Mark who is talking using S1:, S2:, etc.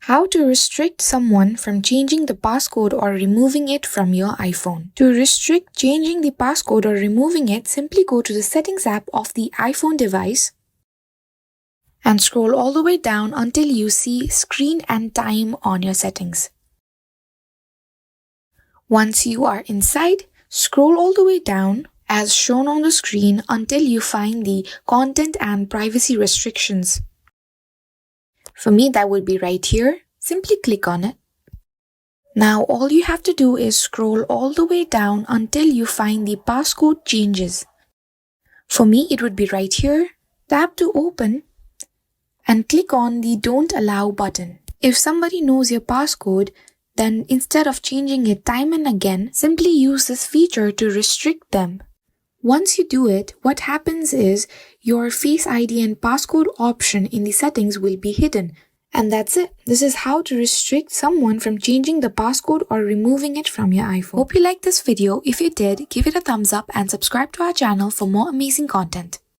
S1: How to restrict someone from changing the passcode or removing it from your iPhone. To restrict changing the passcode or removing it, simply go to the Settings app of the iPhone device and scroll all the way down until you see Screen and Time on your settings. Once you are inside, scroll all the way down as shown on the screen until you find the Content and Privacy Restrictions. For me, that would be right here. Simply click on it. Now all you have to do is scroll all the way down until you find the passcode changes. For me, it would be right here. Tap to open and click on the Don't Allow button. If somebody knows your passcode, then instead of changing it time and again, simply use this feature to restrict them. Once you do it, what happens is your Face ID and passcode option in the settings will be hidden. And that's it. This is how to restrict someone from changing the passcode or removing it from your iPhone. Hope you liked this video. If you did, give it a thumbs up and subscribe to our channel for more amazing content.